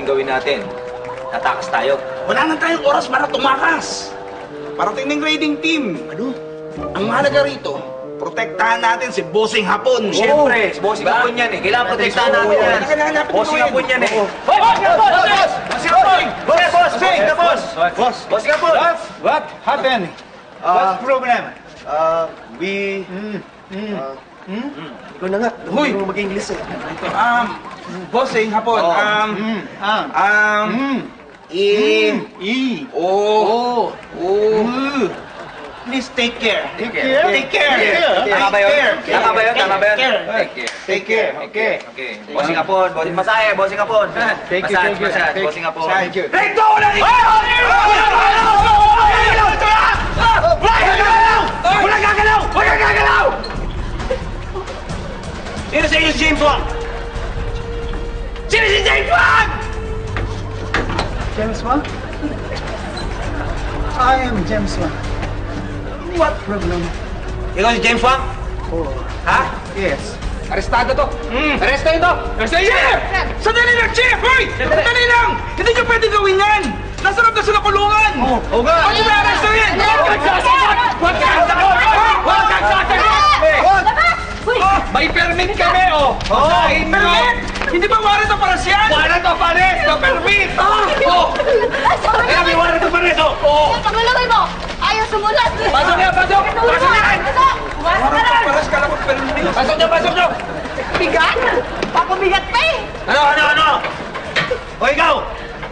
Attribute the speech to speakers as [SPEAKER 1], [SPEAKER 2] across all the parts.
[SPEAKER 1] gawin natin? Tatakas tayo.
[SPEAKER 2] Wala na tayong oras para tumakas. Parating ng raiding team. Ano? Ang mahalaga rito, protektahan natin si Bossing Hapon.
[SPEAKER 1] Siyempre, bossing Hapon yan eh. Kailangan protektahan natin yan. Bossing Hapon yan eh. Boss! Bossing Hapon! Boss! Bossing Hapon!
[SPEAKER 3] What happened? What's problem?
[SPEAKER 4] Ikaw na nga.
[SPEAKER 2] Huy!
[SPEAKER 4] Hindi mo mag-English eh.
[SPEAKER 2] Bossing Hapon. Please take care.
[SPEAKER 3] Take care?
[SPEAKER 2] Take care.
[SPEAKER 1] Tama ba yun? Tama ba yun? Tama ba yun?
[SPEAKER 2] Take care.
[SPEAKER 1] Take care.
[SPEAKER 2] Take care. Okay.
[SPEAKER 1] Okay. Bossing Hapon. Masahe. Bossing Hapon.
[SPEAKER 3] Thank you, thank you.
[SPEAKER 1] Massage. Bossing Hapon.
[SPEAKER 3] Thank you.
[SPEAKER 2] Recto! Wala gagalaw! Wala gagalaw! Sino sa inyo si James Wong? Sino si James Wong?
[SPEAKER 3] James Wan? I am James Wan. What problem?
[SPEAKER 2] Ikaw si James Wong?
[SPEAKER 3] Oh,
[SPEAKER 2] Ha?
[SPEAKER 3] yes.
[SPEAKER 2] Arestado to. Arrestuhin to. Arrestuhin! Chief! Sandali lang, Chief! Hoy! Sandali lang! Hindi nyo pwede gawin yan! Nasa loob na sila kulungan!
[SPEAKER 3] Oo nga!
[SPEAKER 2] Huwag nyo ba arrestuhin? Huwag kang sasagot! Huwag kang sasagot! Huwag kang sasagot! May permit kami, oh! Basahin nyo! Hindi ba warrant of arrest yan? Warrant of arrest! No permit! Oh! Kaya may warrant of arrest, oh!
[SPEAKER 5] Paglalagay mo! Ayaw sumulat!
[SPEAKER 2] Pasok niya! Pasok! Pasok niya!
[SPEAKER 5] Pumasok ka
[SPEAKER 2] Warrant
[SPEAKER 5] na!
[SPEAKER 2] of arrest ka lang ng permit! Pasok niyo! Pasok niyo!
[SPEAKER 5] Bigat! Papabigat pa eh!
[SPEAKER 2] Ano? O ikaw!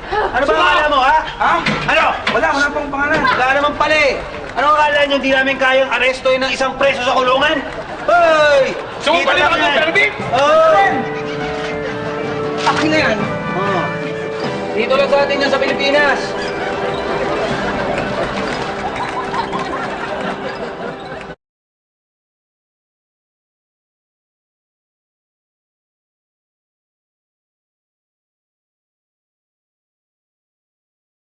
[SPEAKER 2] Ano ba akala mo, ha? Ha? Ano? Wala pang pangalan. Wala naman pala eh. Ano akala nyo hindi namin kayang arestoin ng isang preso sa kulungan? Hoy!
[SPEAKER 1] Sumubali naman ng permit!
[SPEAKER 2] Oo!
[SPEAKER 1] Akin na yan. Dito lang sa atin yan sa Pilipinas.